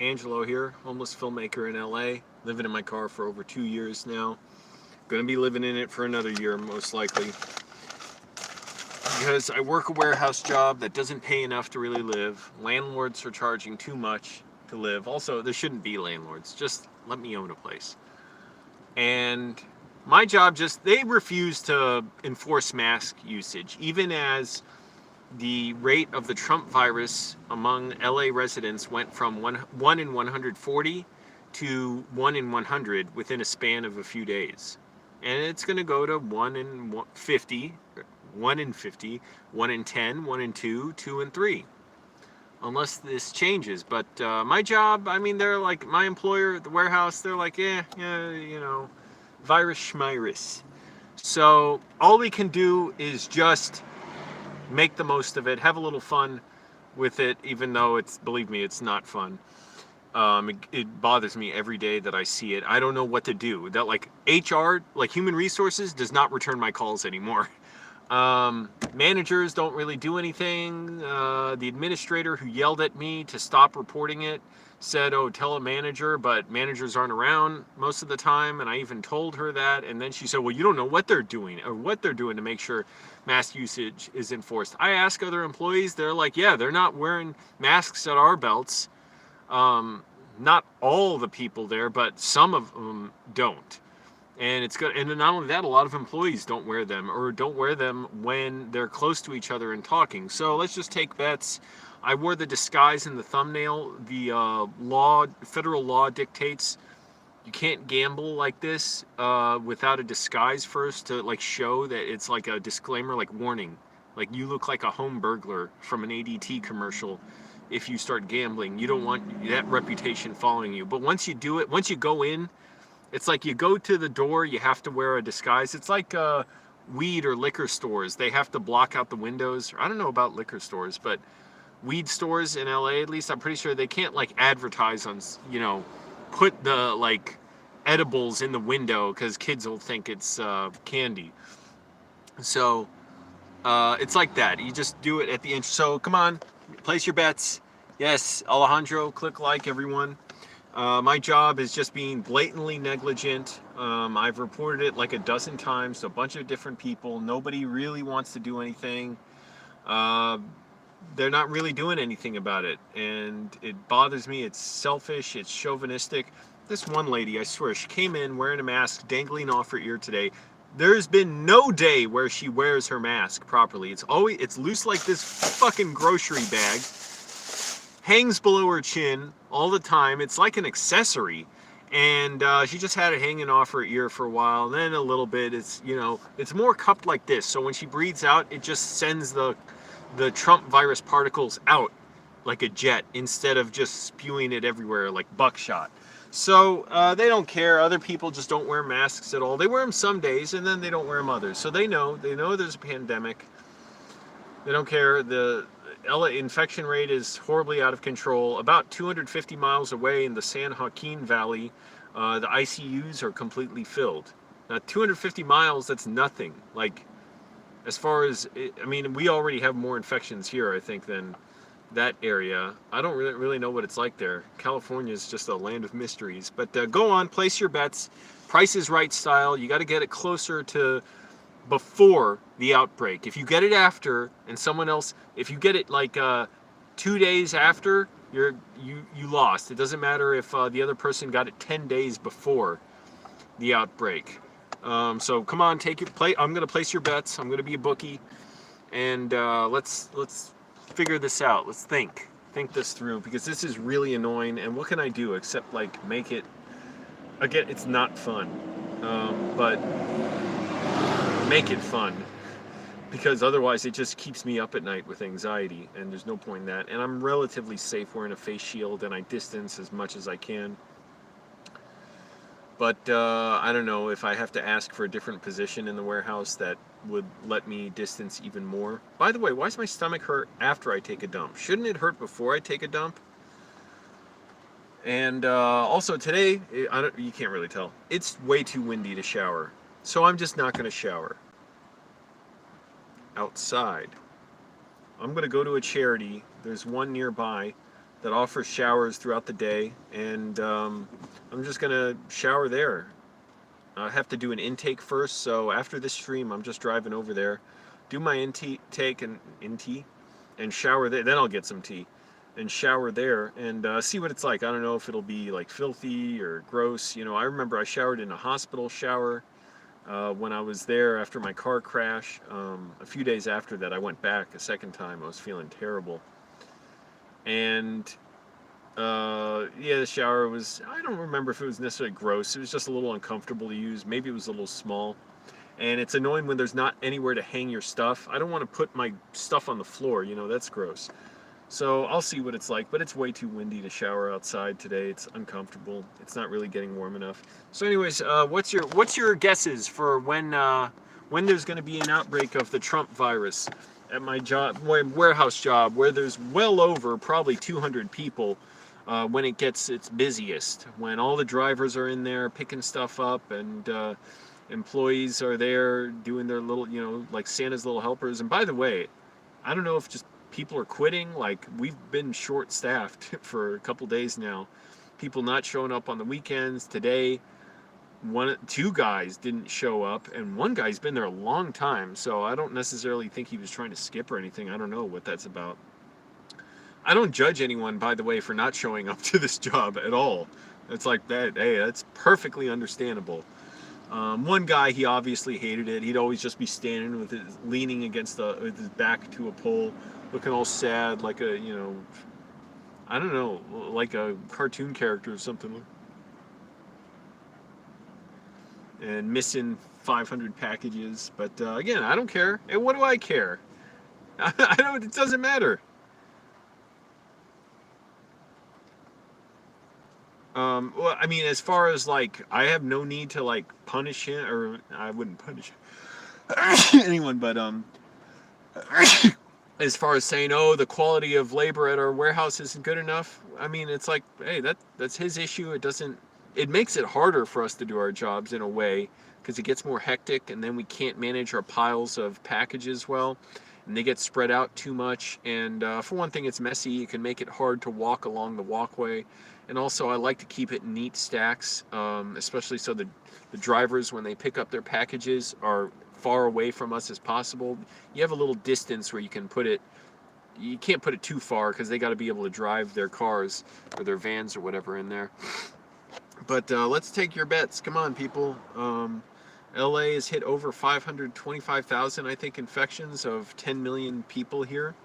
Angelo here, homeless filmmaker in LA, living in my car for over 2 years now. Gonna be living in it for another year, most likely. Because I work a warehouse job that doesn't pay enough to really live. Landlords are charging too much to live. Also, there shouldn't be landlords. Just let me own a place. And my job they refuse to enforce mask usage, even as the rate of the Trump virus among LA residents went from 1 in 140 to 1 in 100 within a span of a few days. And it's going to go to 1 in 50, 1 in 50, 1 in 10, 1 in 2, 2 in 3. Unless this changes. But my job, I mean, they're like, my employer, the warehouse, they're like, yeah, virus schmirus. So all we can do is just make the most of it, have a little fun with it, even though believe me, it's not fun. It bothers me every day that I see it. I don't know what to do. That like HR, like human resources, does not return my calls anymore. Managers don't really do anything. The administrator who yelled at me to stop reporting it said, oh, tell a manager, but managers aren't around most of the time, and I even told her that, and then she said, well, you don't know what they're doing to make sure mask usage is enforced. I ask other employees, they're like, yeah, they're not wearing masks at our belts. Not all the people there, but some of them don't. And it's good. And not only that, a lot of employees don't wear them, or don't wear them when they're close to each other and talking. So let's just take bets. I wore the disguise in the thumbnail. The federal law dictates you can't gamble like this without a disguise first to like show that it's like a disclaimer, like warning, like you look like a home burglar from an ADT commercial. If you start gambling, you don't want that reputation following you. But once you do it, once you go in, it's like you go to the door, you have to wear a disguise. It's like weed or liquor stores. They have to block out the windows. I don't know about liquor stores, but weed stores in LA, at least, I'm pretty sure they can't like advertise on, put the like edibles in the window because kids will think it's candy. So it's like that. You just do it at the end. So come on, place your bets. Yes, Alejandro, click like, everyone. My job is just being blatantly negligent. I've reported it like a dozen times to a bunch of different people. Nobody really wants to do anything. They're not really doing anything about it, and it bothers me. It's selfish, it's chauvinistic. This one lady, I swear, she came in wearing a mask dangling off her ear today. There's been no day where she wears her mask properly. It's loose like this fucking grocery bag, hangs below her chin all the time. It's like an accessory, and she just had it hanging off her ear for a while. And then a little bit, it's more cupped like this, so when she breathes out, it just sends the Trump virus particles out like a jet instead of just spewing it everywhere like buckshot. So they don't care. Other people just don't wear masks at all. They wear them some days, and then they don't wear them others. So they know there's a pandemic. They don't care. The LA infection rate is horribly out of control. About 250 miles away in the San Joaquin Valley, the ICUs are completely filled. Now, 250 miles, that's nothing. Like, as far as, I mean, we already have more infections here, I think, than that area. I don't really know what it's like there. California is just a land of mysteries. But go on, place your bets. Price is Right style. You got to get it closer to before the outbreak. If you get it after, and someone else, if you get it like 2 days after, you lost. It doesn't matter if the other person got it 10 days before the outbreak. So come on, I'm gonna place your bets. I'm gonna be a bookie, and let's figure this out. Let's think this through, because this is really annoying. And what can I do except like make it? Again, it's not fun, but make it fun, because otherwise it just keeps me up at night with anxiety, and there's no point in that. And I'm relatively safe wearing a face shield, and I distance as much as I can. But I don't know if I have to ask for a different position in the warehouse that would let me distance even more. By the way, why does my stomach hurt after I take a dump? Shouldn't it hurt before I take a dump? And also today, you can't really tell. It's way too windy to shower. So I'm just not going to shower outside. I'm going to go to a charity. There's one nearby that offers showers throughout the day, and I'm just gonna shower there. I have to do an intake first, so after this stream, I'm just driving over there, do my intake and shower there. Then I'll get some tea and shower there and see what it's like. I don't know if it'll be like filthy or gross. You know, I remember I showered in a hospital shower when I was there after my car crash. A few days after that, I went back a second time. I was feeling terrible. And yeah, the shower was, I don't remember if it was necessarily gross. It was just a little uncomfortable to use. Maybe it was a little small. And it's annoying when there's not anywhere to hang your stuff. I don't want to put my stuff on the floor, you know, that's gross. So I'll see what it's like, but it's way too windy to shower outside today. It's uncomfortable. It's not really getting warm enough. So anyways, what's your guesses for when there's going to be an outbreak of the Trump virus at my job, my warehouse job, where there's well over probably 200 people when it gets its busiest, when all the drivers are in there picking stuff up and employees are there doing their little, you know, like Santa's little helpers. And by the way, I don't know if just people are quitting. Like, we've been short-staffed for a couple days now. People not showing up on the weekends. Today, two guys didn't show up, and one guy's been there a long time, so I don't necessarily think he was trying to skip or anything. I don't know what that's about. I don't judge anyone, by the way, for not showing up to this job at all. It's like that. Hey, that's perfectly understandable. One guy, he obviously hated it. He'd always just be standing with his leaning against with his back to a pole, looking all sad, like a, you know, I don't know, like a cartoon character or something. And missing 500 packages. But again, I don't care. And what do I care? I don't. It doesn't matter. Well, I mean, as far as like, I have no need to like punish him, or I wouldn't punish anyone, but as far as saying, oh, the quality of labor at our warehouse isn't good enough, I mean, it's like, hey, that's his issue. It makes it harder for us to do our jobs in a way, because it gets more hectic, and then we can't manage our piles of packages well, and they get spread out too much. And for one thing, it's messy. It can make it hard to walk along the walkway. And also, I like to keep it in neat stacks, especially so the drivers, when they pick up their packages, are far away from us as possible. You have a little distance where you can put it. You can't put it too far, because they got to be able to drive their cars or their vans or whatever in there. But let's take your bets. Come on, people. LA has hit over 525,000, I think, infections of 10 million people here.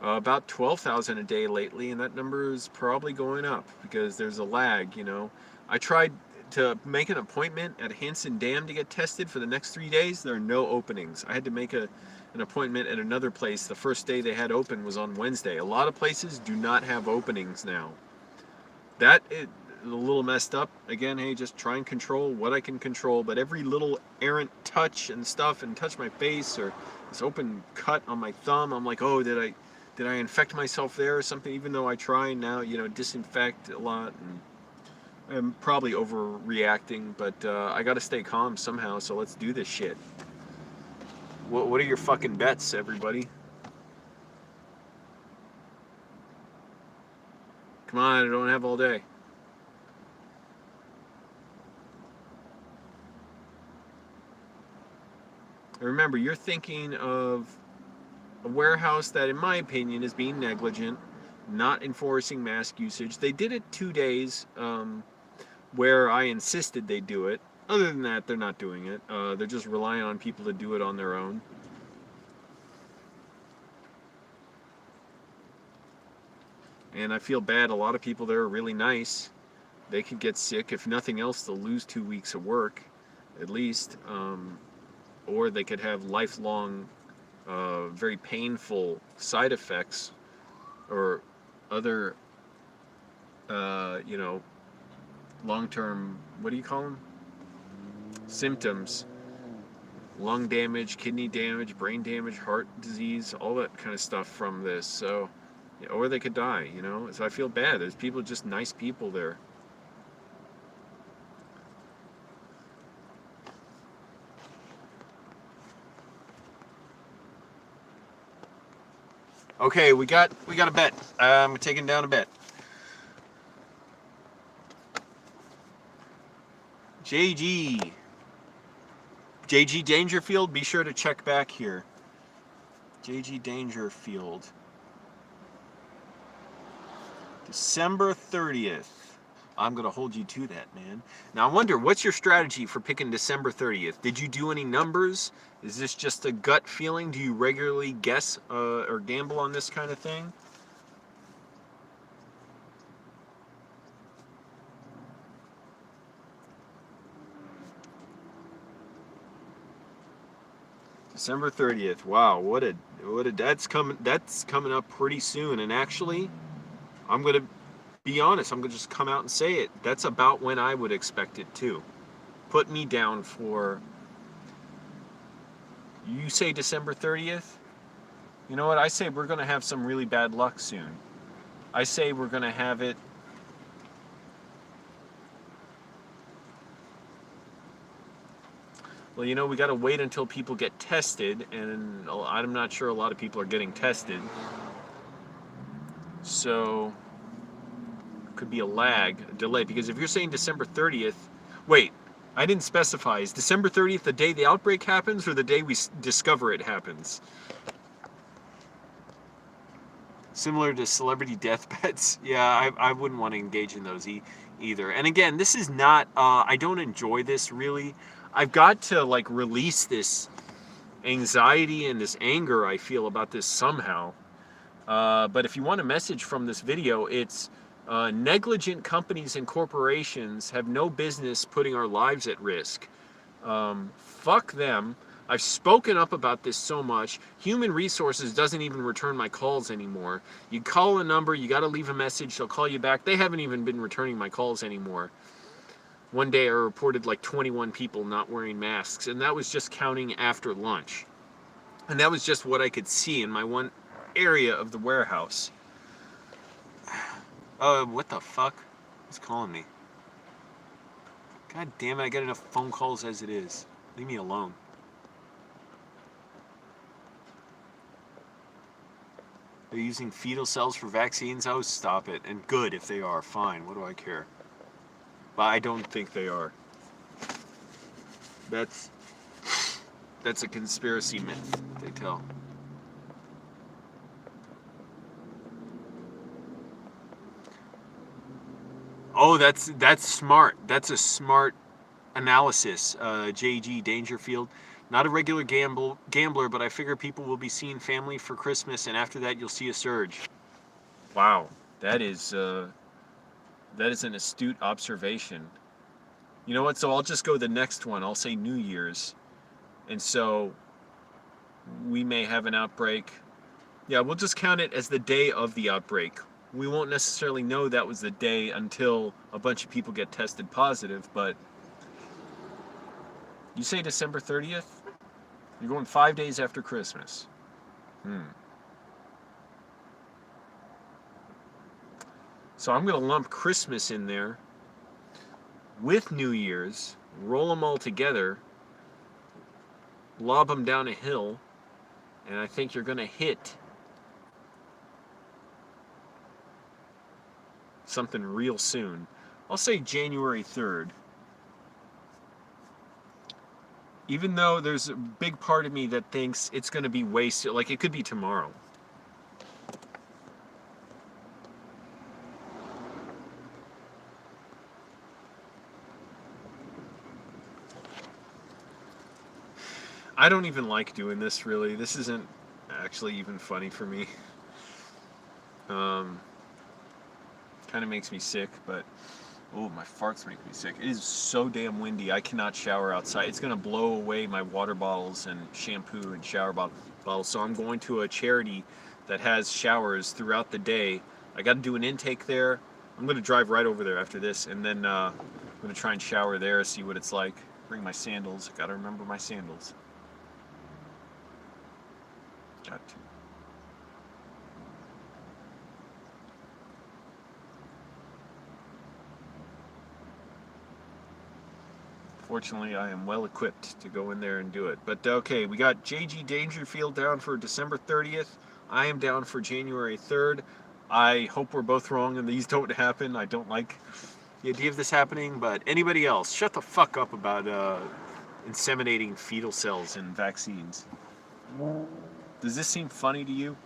About 12,000 a day lately, and that number is probably going up because there's a lag, you know. I tried to make an appointment at Hanson Dam to get tested for the next 3 days. There are no openings. I had to make an appointment at another place. The first day they had open was on Wednesday. A lot of places do not have openings now. That is a little messed up. Again, hey, just try and control what I can control, but every little errant touch and stuff, and touch my face, or this open cut on my thumb, I'm like, oh, did I infect myself there or something? Even though I try now, you know, disinfect a lot, and I'm probably overreacting, but I gotta stay calm somehow, so let's do this shit. What are your fucking bets, everybody? Come on, I don't have all day. Remember, you're thinking of a warehouse that, in my opinion, is being negligent, not enforcing mask usage. They did it 2 days where I insisted they do it. Other than that, they're not doing it. They're just relying on people to do it on their own. And I feel bad. A lot of people there are really nice. They could get sick. If nothing else, they'll lose 2 weeks of work, at least. Or they could have lifelong very painful side effects, or other, you know, long-term, what do you call them? Symptoms. Lung damage, kidney damage, brain damage, heart disease, all that kind of stuff from this. So, or they could die, you know? So I feel bad. There's people, just nice people there. Okay, we got a bet. I'm taking down a bet. JG Dangerfield, be sure to check back here. JG Dangerfield. December 30th. I'm going to hold you to that, man. Now, I wonder, what's your strategy for picking December 30th? Did you do any numbers? Is this just a gut feeling? Do you regularly guess or gamble on this kind of thing? December 30th. Wow, what a that's coming up pretty soon. And actually, I'm going to be honest, I'm going to just come out and say it. That's about when I would expect it too. Put me down for, you say December 30th? You know what? I say we're going to have some really bad luck soon. I say we're going to have it. Well, you know, we got to wait until people get tested, and I'm not sure a lot of people are getting tested. So, could be a delay, because if you're saying December 30th, wait, I didn't specify. Is December 30th the day the outbreak happens, or the day we discover it happens? Similar to celebrity death bets. Yeah, I wouldn't want to engage in those either. And again, this is not, I don't enjoy this really. I've got to like release this anxiety and this anger I feel about this somehow. But if you want a message from this video, it's negligent companies and corporations have no business putting our lives at risk. Fuck them. I've spoken up about this so much. Human Resources doesn't even return my calls anymore. You call a number, you got to leave a message, they'll call you back. They haven't even been returning my calls anymore. One day I reported like 21 people not wearing masks, and that was just counting after lunch. And that was just what I could see in my one area of the warehouse. What the fuck? Who's calling me? God damn it, I got enough phone calls as it is. Leave me alone. They're using fetal cells for vaccines? Oh, stop it. And good if they are. Fine. What do I care? But I don't think they are. That's a conspiracy myth, they tell. Oh, that's smart. That's a smart analysis, JG Dangerfield. Not a regular gambler, but I figure people will be seeing family for Christmas, and after that, you'll see a surge. Wow, that is an astute observation. You know what? So I'll just go the next one. I'll say New Year's, and so we may have an outbreak. Yeah, we'll just count it as the day of the outbreak. We won't necessarily know that was the day until a bunch of people get tested positive, but you say December 30th? You're going 5 days after Christmas. So I'm going to lump Christmas in there with New Year's, roll them all together, lob them down a hill, and I think you're going to hit something real soon. I'll say January 3rd. Even though there's a big part of me that thinks it's going to be wasted, like it could be tomorrow. I don't even like doing this, really. This isn't actually even funny for me. Kind of makes me sick, but oh, my farts make me sick. It is so damn windy. I cannot shower outside. It's going to blow away my water bottles and shampoo and shower bottles. So I'm going to a charity that has showers throughout the day. I got to do an intake there. I'm going to drive right over there after this, and then I'm going to try and shower there, see what it's like. Bring my sandals. Got to remember my sandals. Got to. Fortunately, I am well equipped to go in there and do it. But okay, we got JG Dangerfield down for December 30th. I am down for January 3rd. I hope we're both wrong and these don't happen. I don't like the idea of this happening, but anybody else, shut the fuck up about inseminating fetal cells in vaccines. Does this seem funny to you?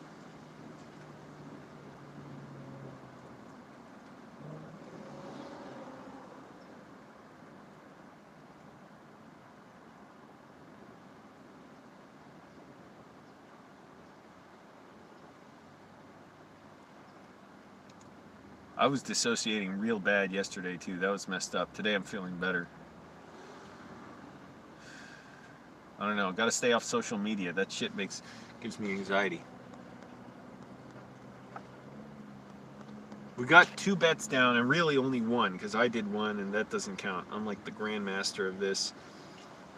I was dissociating real bad yesterday too. That was messed up. Today I'm feeling better. I don't know. Got to stay off social media. That shit gives me anxiety. We got 2 bets down and really only one because I did one and that doesn't count. I'm like the grandmaster of this.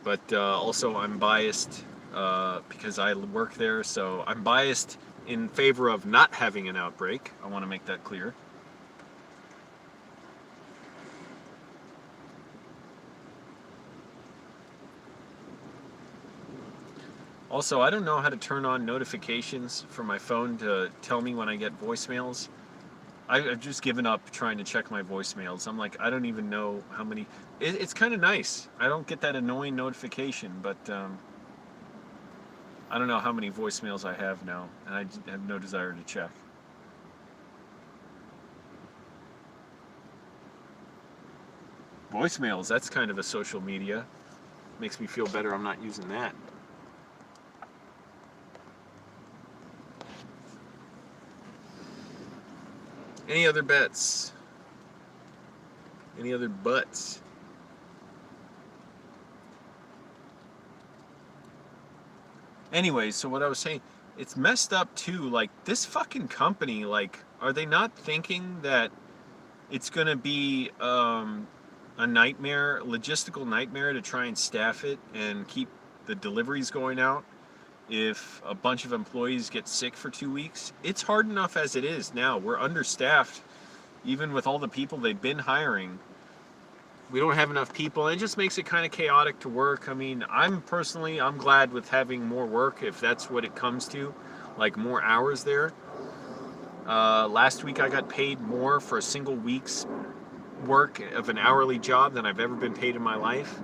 But also I'm biased because I work there. So I'm biased in favor of not having an outbreak. I want to make that clear. Also, I don't know how to turn on notifications for my phone to tell me when I get voicemails. I've just given up trying to check my voicemails. I'm like, I don't even know how many. It's kind of nice. I don't get that annoying notification, but I don't know how many voicemails I have now, and I have no desire to check. Voicemails, that's kind of a social media. Makes me feel better I'm not using that. Any other bets? Any other butts? Anyway, so what I was saying, it's messed up too. Like, this fucking company, like, are they not thinking that it's going to be a nightmare, logistical nightmare to try and staff it and keep the deliveries going out if a bunch of employees get sick for 2 weeks? It's hard enough as it is now. We're understaffed, even with all the people they've been hiring. We don't have enough people, and it just makes it kind of chaotic to work. I mean, I'm glad with having more work, if that's what it comes to, like more hours there. Last week I got paid more for a single week's work of an hourly job than I've ever been paid in my life.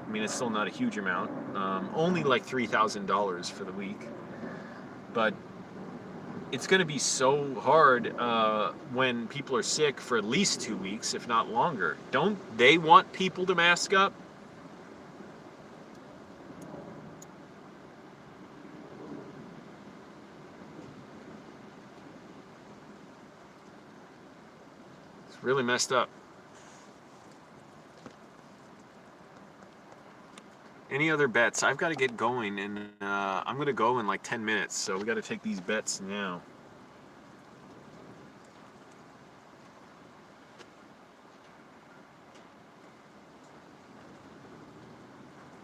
I mean, it's still not a huge amount. Only like $3,000 for the week. But it's going to be so hard when people are sick for at least 2 weeks, if not longer. Don't they want people to mask up? It's really messed up. Any other bets? I've got to get going, and I'm going to go in like 10 minutes, so we got to take these bets now.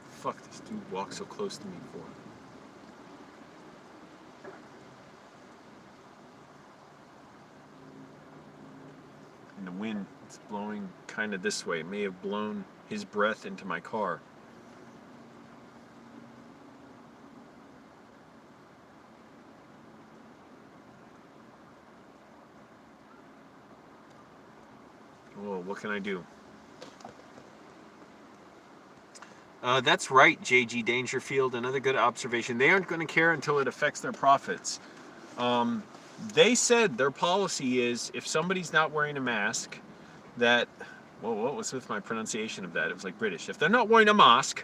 Fuck, this dude walked so close to me for. And the wind is blowing kind of this way. It may have blown his breath into my car. Whoa, what can I do? That's right, J.G. Dangerfield. Another good observation. They aren't going to care until it affects their profits. They said their policy is if somebody's not wearing a mask, that... Whoa, what was with my pronunciation of that? It was like British. If they're not wearing a mask,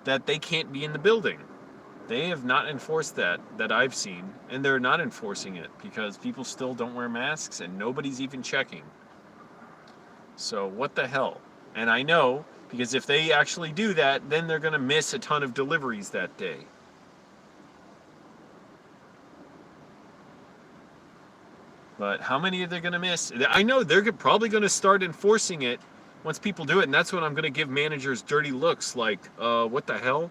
that they can't be in the building. They have not enforced that I've seen, and they're not enforcing it because people still don't wear masks and nobody's even checking. So what the hell? And I know, because if they actually do that, then they're going to miss a ton of deliveries that day. But how many are they going to miss? I know they're probably going to start enforcing it once people do it, and that's when I'm going to give managers dirty looks like, what the hell?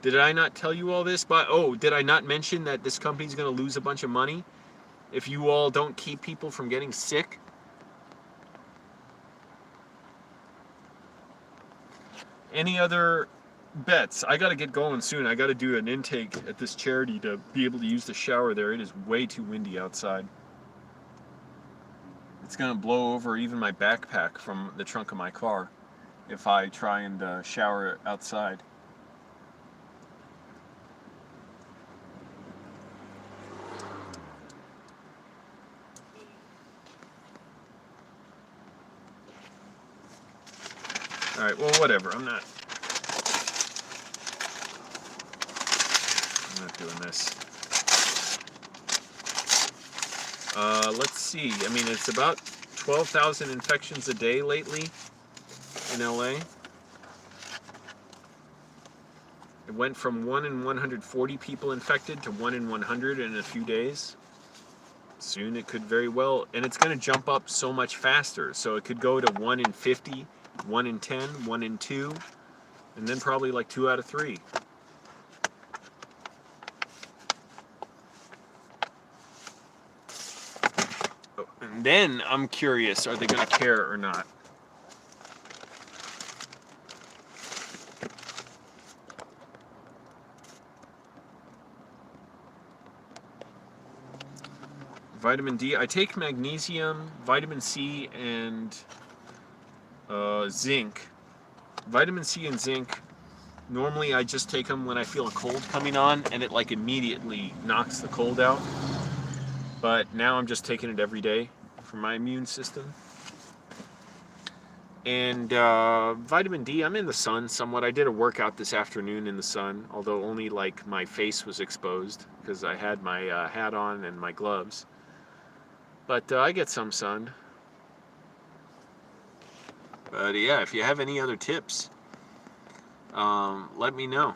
Did I not tell you all this? But did I not mention that this company's going to lose a bunch of money if you all don't keep people from getting sick? Any other bets. I got to get going soon. I got to do an intake at this charity to be able to use the shower there. It is way too windy outside. It's going to blow over even my backpack from the trunk of my car if I try and shower outside. Alright, well, whatever. I'm not doing this. Let's see. I mean, it's about 12,000 infections a day lately in LA. It went from 1 in 140 people infected to 1 in 100 in a few days. Soon it could very well, and it's going to jump up so much faster. So it could go to 1 in 50, 1 in 10, 1 in 2, and then probably like 2 out of 3. And then I'm curious, are they going to care or not? Vitamin D. I take magnesium, vitamin C, and zinc. Vitamin C and zinc, normally I just take them when I feel a cold coming on, and it like immediately knocks the cold out. But now I'm just taking it every day for my immune system. And vitamin D, I'm in the sun somewhat. I did a workout this afternoon in the sun, although only like my face was exposed because I had my hat on and my gloves. But I get some sun. But yeah, if you have any other tips, let me know.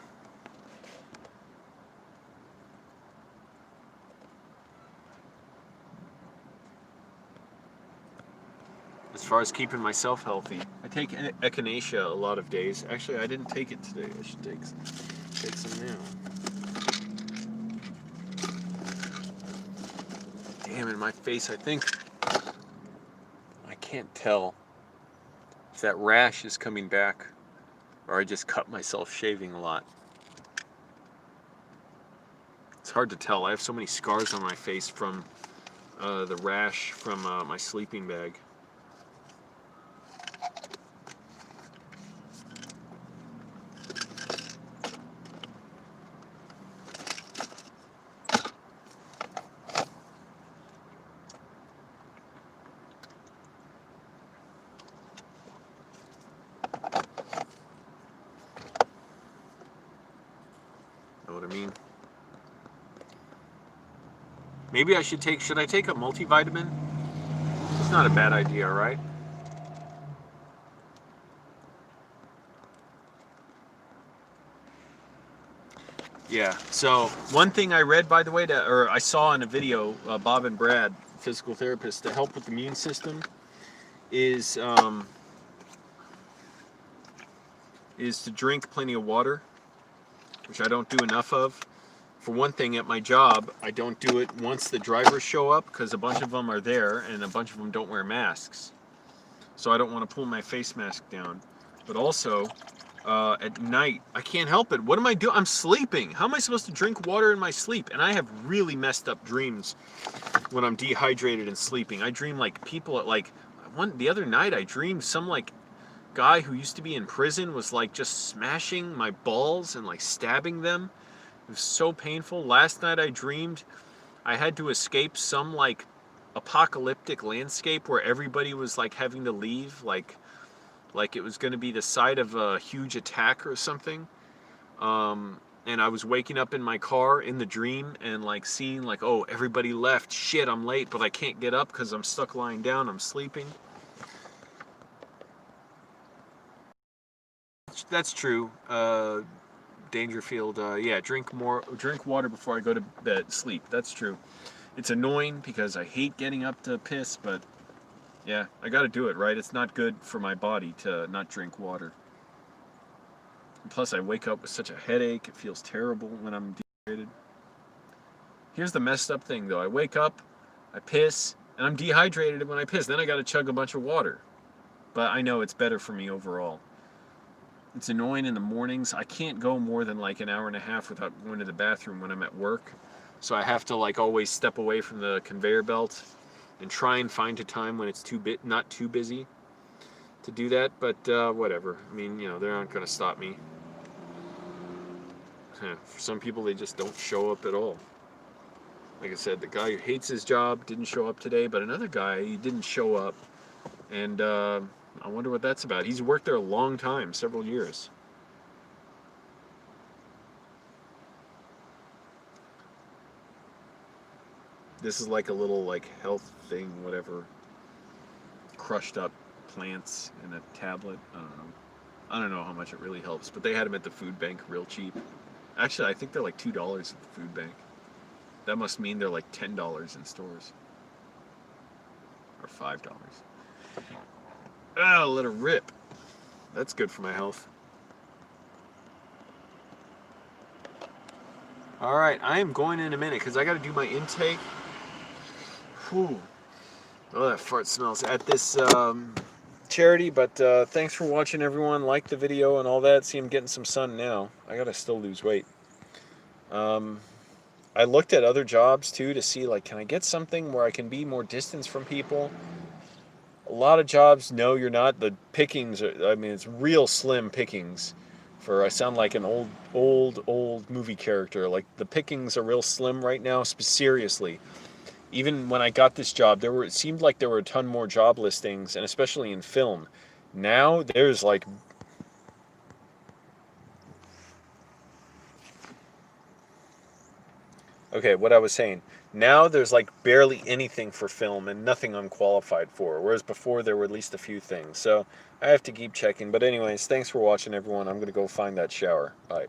As far as keeping myself healthy, I take echinacea a lot of days. Actually, I didn't take it today. I should take some now. Damn, in my face, I think I can't tell if that rash is coming back or I just cut myself shaving a lot. It's hard to tell. I have so many scars on my face from the rash from my sleeping bag. Know what I mean? Maybe I should take a multivitamin? It's not a bad idea, right? Yeah, so one thing I read, by the way, or I saw in a video, Bob and Brad, physical therapists, to help with the immune system is to drink plenty of water, which I don't do enough of. For one thing, at my job, I don't do it once the drivers show up because a bunch of them are there and a bunch of them don't wear masks. So I don't want to pull my face mask down. But also, at night, I can't help it. What am I doing? I'm sleeping. How am I supposed to drink water in my sleep? And I have really messed up dreams when I'm dehydrated and sleeping. I dream like people at like, the other night I dreamed some like guy who used to be in prison was like just smashing my balls and like stabbing them. It was so painful. Last night I dreamed I had to escape some like apocalyptic landscape where everybody was like having to leave, like it was going to be the site of a huge attack or something. And I was waking up in my car in the dream and like seeing like, oh, everybody left. Shit, I'm late, but I can't get up because I'm stuck lying down. I'm sleeping. That's true. Dangerfield, yeah, drink water before I go to bed, sleep. That's true. It's annoying because I hate getting up to piss, but yeah, I gotta do it, right? It's not good for my body to not drink water. And plus, I wake up with such a headache. It feels terrible when I'm dehydrated. Here's the messed up thing, though. I wake up, I piss, and I'm dehydrated when I piss. Then I gotta chug a bunch of water. But I know it's better for me overall. It's annoying in the mornings. I can't go more than like an hour and a half without going to the bathroom when I'm at work. So I have to like always step away from the conveyor belt and try and find a time when it's not too busy to do that. But whatever. I mean, you know, they aren't going to stop me. For some people, they just don't show up at all. Like I said, the guy who hates his job didn't show up today, but another guy, he didn't show up. And I wonder what that's about. He's worked there a long time, several years. This is like a little like health thing, whatever. Crushed up plants in a tablet. I don't know. I don't know how much it really helps, but they had them at the food bank real cheap. Actually, I think they're like $2 at the food bank. That must mean they're like $10 in stores. Or $5. Ah, let it rip. That's good for my health. Alright, I am going in a minute because I got to do my intake. Whew. Oh, that fart smells at this charity, but thanks for watching, everyone. Like the video and all that. See, I'm getting some sun now. I got to still lose weight. I looked at other jobs, too, to see, like, can I get something where I can be more distance from people? A lot of jobs, no, you're not. The pickings, I mean, it's real slim pickings. I sound like an old movie character. Like, the pickings are real slim right now, seriously. Even when I got this job, it seemed like there were a ton more job listings, and especially in film. Now, there's like... Okay, what I was saying. Now there's like barely anything for film and nothing I'm qualified for, whereas before there were at least a few things. So I have to keep checking. But anyways, thanks for watching, everyone. I'm going to go find that shower. Bye.